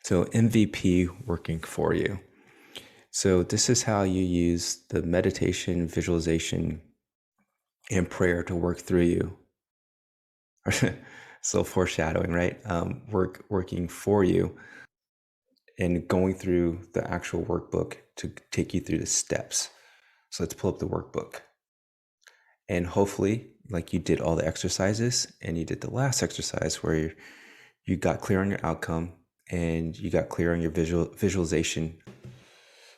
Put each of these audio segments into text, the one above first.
So MVP working for you. So this is how you use the meditation, visualization, and prayer to work through you. So foreshadowing, right? Working for you and going through the actual workbook to take you through the steps. So let's pull up the workbook. And hopefully, like you did all the exercises and you did the last exercise where you got clear on your outcome and you got clear on your visualization.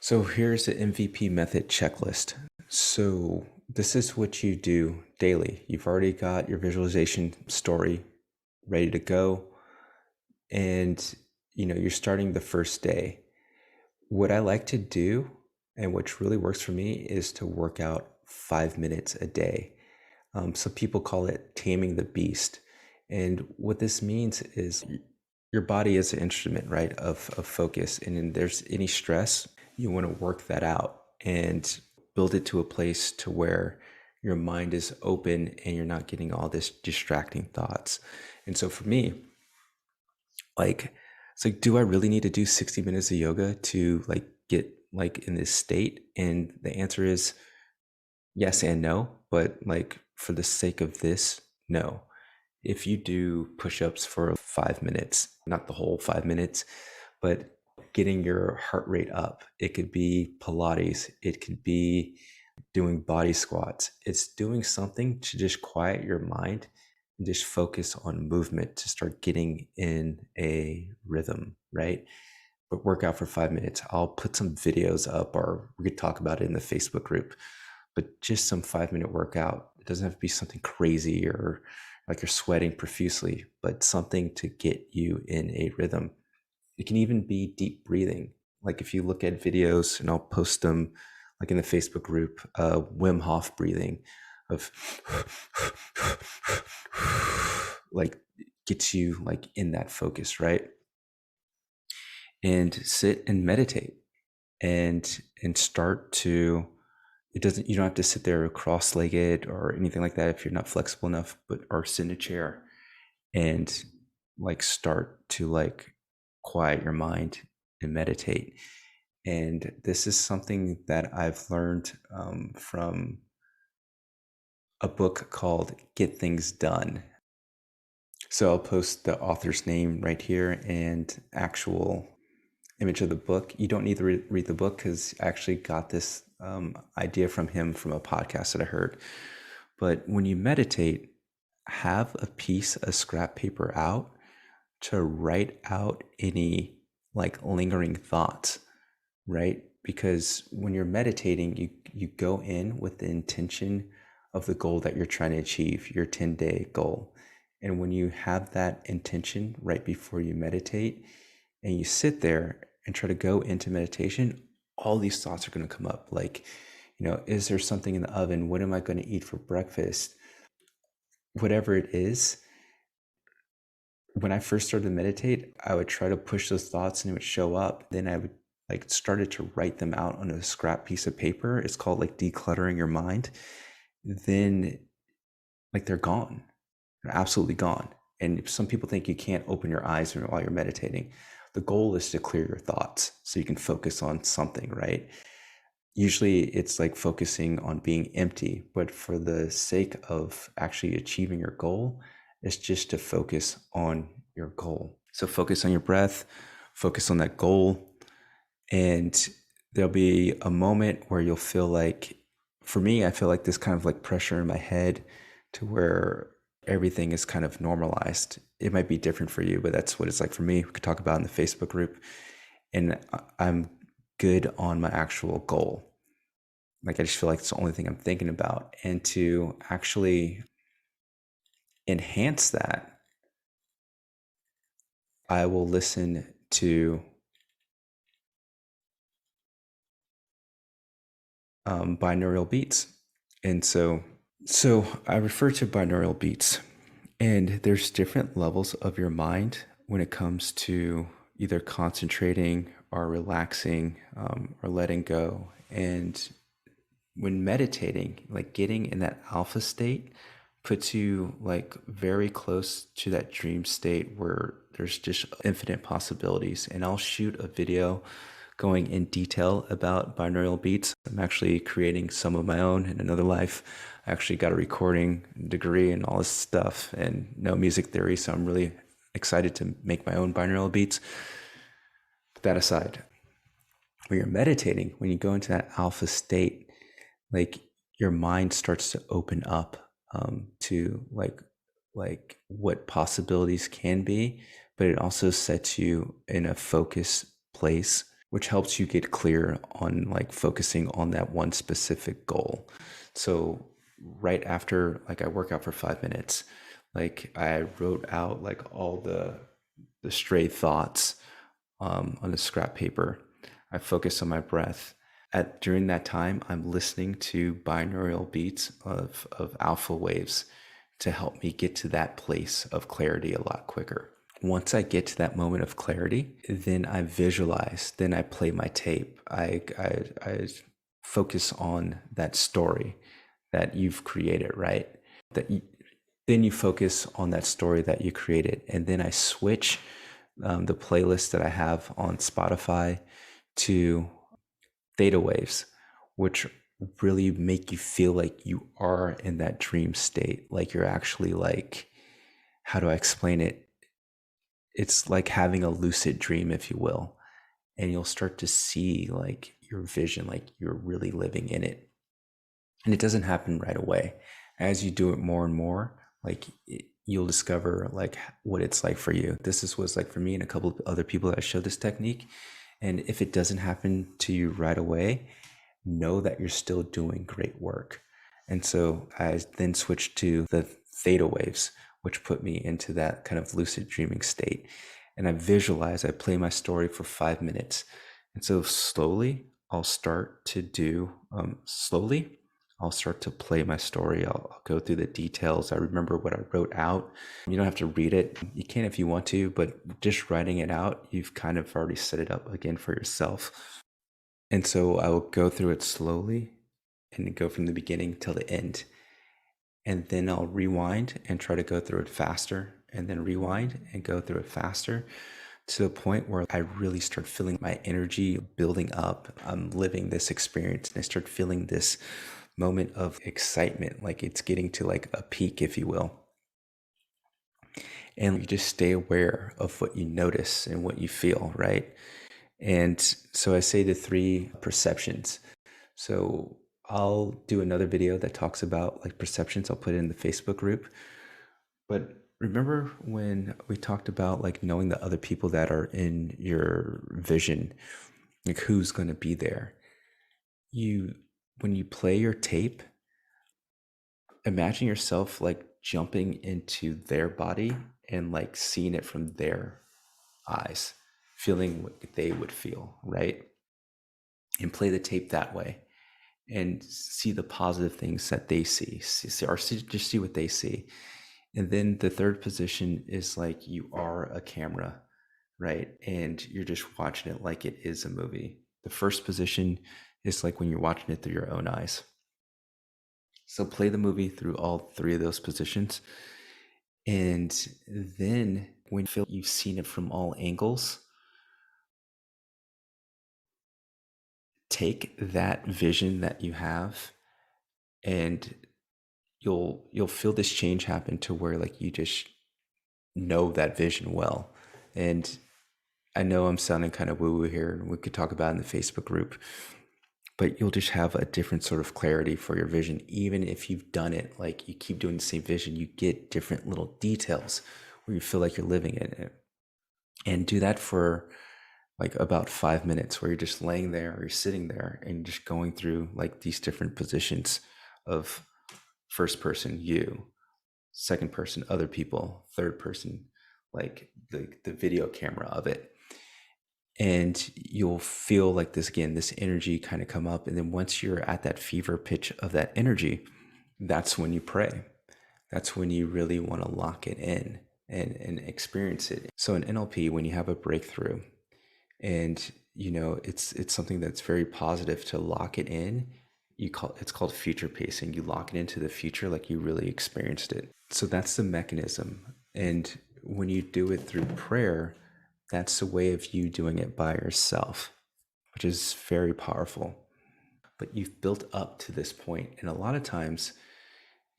So here's the MVP method checklist. So this is what you do daily. You've already got your visualization story ready to go, and you're starting the first day. What I like to do and which really works for me is to work out 5 minutes a day. So people call it taming the beast. And what this means is your body is an instrument, right, of focus. And if there's any stress, you want to work that out and build it to a place to where your mind is open and you're not getting all this distracting thoughts. And so for me, like, it's like, do I really need to do 60 minutes of yoga to like get like in this state? And the answer is yes and no, but like for the sake of this, no. If you do push-ups for 5 minutes, not the whole 5 minutes, but getting your heart rate up, it could be Pilates, it could be doing body squats. It's doing something to just quiet your mind and just focus on movement to start getting in a rhythm, right? But work out for 5 minutes. I'll put some videos up or we could talk about it in the Facebook group, but just some 5 minute workout. It doesn't have to be something crazy or like you're sweating profusely, but something to get you in a rhythm. It can even be deep breathing. Like if you look at videos, and I'll post them like in the Facebook group, Wim Hof breathing of like gets you like in that focus, right? And sit and meditate and start to, it doesn't, you don't have to sit there cross-legged or anything like that if you're not flexible enough, but or sit in a chair and like start to like quiet your mind and meditate. And this is something that I've learned from a book called Get Things Done. So I'll post the author's name right here and actual image of the book. You don't need to read the book because I actually got this idea from him from a podcast that I heard. But when you meditate, have a scrap paper out to write out any like lingering thoughts, right? Because when you're meditating, you go in with the intention of the goal that you're trying to achieve, your 10-day goal. And when you have that intention right before you meditate and you sit there and try to go into meditation, all these thoughts are going to come up. Like, is there something in the oven? What am I going to eat for breakfast? Whatever it is, when I first started to meditate, I would try to push those thoughts and it would show up. Then I would like started to write them out on a scrap piece of paper. It's called like decluttering your mind. Then like they're gone. They're absolutely gone. And some people think you can't open your eyes while you're meditating. The goal is to clear your thoughts so you can focus on something, right? Usually it's like focusing on being empty, but for the sake of actually achieving your goal, it's just to focus on your goal. So focus on your breath, focus on that goal, and there'll be a moment where you'll feel like, for me, I feel like this kind of like pressure in my head to where everything is kind of normalized. It might be different for you, but that's what it's like for me. We could talk about in the Facebook group. And I'm good on my actual goal. Like, I just feel like it's the only thing I'm thinking about. And to actually enhance that, I will listen to binaural beats. And so I refer to binaural beats, and there's different levels of your mind when it comes to either concentrating or relaxing or letting go. And when meditating, like getting in that alpha state puts you like very close to that dream state where there's just infinite possibilities. And I'll shoot a video going in detail about binaural beats. I'm actually creating some of my own in another life. I actually got a recording degree and all this stuff and no music theory, so I'm really excited to make my own binaural beats. Put that aside, when you're meditating, when you go into that alpha state, like your mind starts to open up to like what possibilities can be, but it also sets you in a focused place, which helps you get clear on like focusing on that one specific goal. So right after like I work out for 5 minutes, like I wrote out like all the stray thoughts on the scrap paper. I focus on my breath. During that time, I'm listening to binaural beats of alpha waves to help me get to that place of clarity a lot quicker. Once I get to that moment of clarity, then I visualize, then I play my tape. I focus on that story that you've created, right? Then you focus on that story that you created. And then I switch the playlist that I have on Spotify to theta waves, which really make you feel like you are in that dream state. Like you're actually like, how do I explain it? It's like having a lucid dream, if you will. And you'll start to see like your vision, like you're really living in it. And it doesn't happen right away. As you do it more and more, like you'll discover like what it's like for you. Was like for me and a couple of other people that I showed this technique. And if it doesn't happen to you right away, know that you're still doing great work. And so I then switched to the theta waves, which put me into that kind of lucid dreaming state. And I play my story for 5 minutes. And so slowly, I'll start to play my story. I'll go through the details. I remember what I wrote out. You don't have to read it. You can if you want to, but just writing it out, you've kind of already set it up again for yourself. And so I will go through it slowly and go from the beginning till the end. And then I'll rewind and try to go through it faster, and then rewind and go through it faster to the point where I really start feeling my energy building up. I'm living this experience and I start feeling this moment of excitement, like it's getting to like a peak, if you will. And you just stay aware of what you notice and what you feel, right? And so I say the 3 perceptions. So I'll do another video that talks about like perceptions. I'll put it in the Facebook group. But remember when we talked about like knowing the other people that are in your vision, like who's going to be there? When you play your tape, imagine yourself like jumping into their body and like seeing it from their eyes, feeling what they would feel, right? And play the tape that way and see the positive things that they just see what they see. And then the third position is like you are a camera, right? And you're just watching it like it is a movie. The first position is like when you're watching it through your own eyes. So play the movie through all 3 of those positions. And then when you feel you've seen it from all angles, take that vision that you have and you'll feel this change happen to where like you just know that vision well. And I know I'm sounding kind of woo-woo here, and we could talk about it in the Facebook group, but you'll just have a different sort of clarity for your vision. Even if you've done it, like you keep doing the same vision, you get different little details where you feel like you're living in it. And do that for like about 5 minutes where you're just laying there or you're sitting there and just going through like these different positions of first person, you, second person, other people, third person, like the video camera of it. And you'll feel like this energy kind of come up. And then once you're at that fever pitch of that energy, that's when you pray. That's when you really want to lock it in and experience it. So in NLP, when you have a breakthrough and it's something that's very positive to lock it in, It's called future pacing. You lock it into the future like you really experienced it. So that's the mechanism. And when you do it through prayer, that's a way of you doing it by yourself, which is very powerful. But you've built up to this point, and a lot of times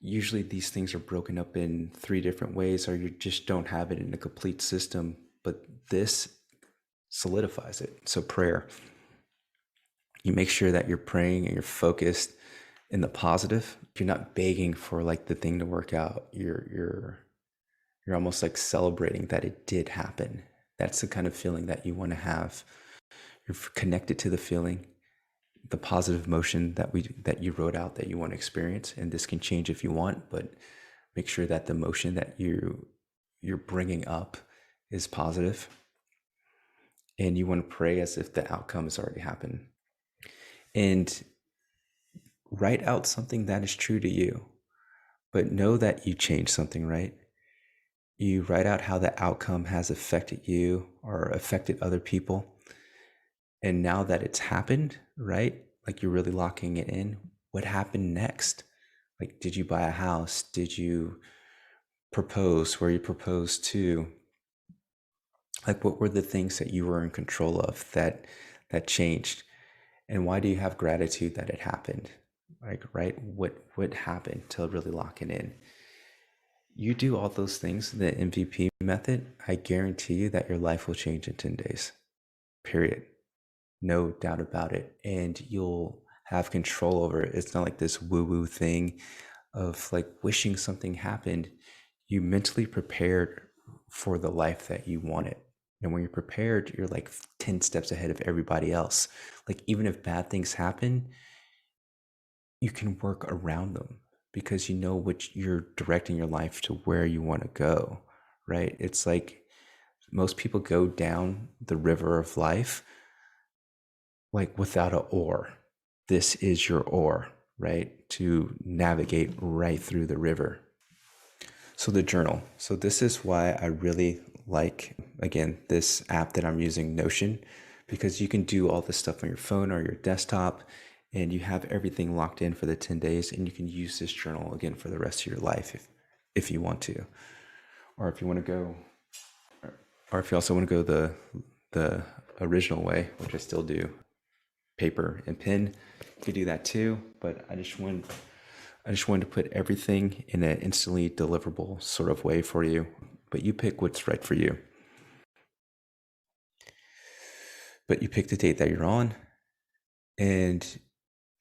usually these things are broken up in three different ways, or you just don't have it in a complete system. But this solidifies it. So prayer, you make sure that you're praying and you're focused in the positive. You're not begging for like the thing to work out. You're almost like celebrating that it did happen. That's the kind of feeling that you want to have. You're connected to the feeling, the positive emotion that you wrote out that you want to experience. And this can change if you want, but make sure that the emotion that you're bringing up is positive. And you want to pray as if the outcome has already happened. And write out something that is true to you, but know that you changed something, right? You write out how the outcome has affected you or affected other people. And now that it's happened, right? Like you're really locking it in. What happened next? Like, did you buy a house? Did you propose? Were you proposed to? Like, what were the things that you were in control of that changed? And why do you have gratitude that it happened? Like, right? What happened to really lock it in? You do all those things, the MVP method, I guarantee you that your life will change in 10 days. Period. No doubt about it. And you'll have control over it. It's not like this woo-woo thing of like wishing something happened. You mentally prepared for the life that you wanted. And when you're prepared, you're like 10 steps ahead of everybody else. Like even if bad things happen, you can work around them because you know which you're directing your life to where you want to go, right? It's like most people go down the river of life like without an oar. This is your oar, right? To navigate right through the river. So the journal. So this is why I really like, again, this app that I'm using, Notion, because you can do all this stuff on your phone or your desktop and you have everything locked in for the 10 days and you can use this journal again for the rest of your life if you want to. Or if you want to go, or if you also want to go the original way, which I still do, paper and pen, you could do that too. But I just wanted to put everything in an instantly deliverable sort of way for you. But you pick what's right for you. But you pick the date that you're on. And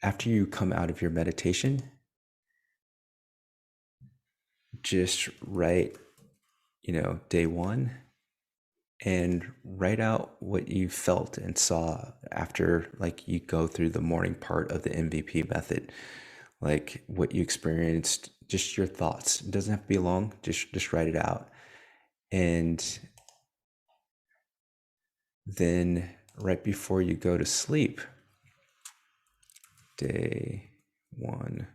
after you come out of your meditation, just write, day one and write out what you felt and saw after like you go through the morning part of the MVP method, like what you experienced, just your thoughts. It doesn't have to be long, just write it out. And then right before you go to sleep, day one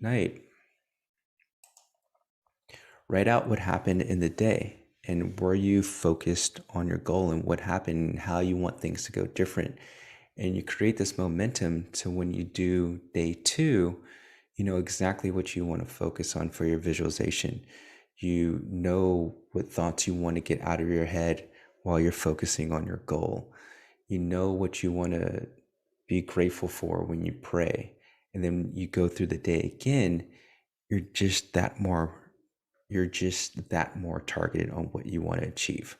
night, write out what happened in the day and were you focused on your goal and what happened and how you want things to go different. And you create this momentum to when you do day two, you know exactly what you want to focus on for your visualization. You know what thoughts you want to get out of your head while you're focusing on your goal. You know what you want to be grateful for when you pray. And then you go through the day again, you're just that more targeted on what you want to achieve.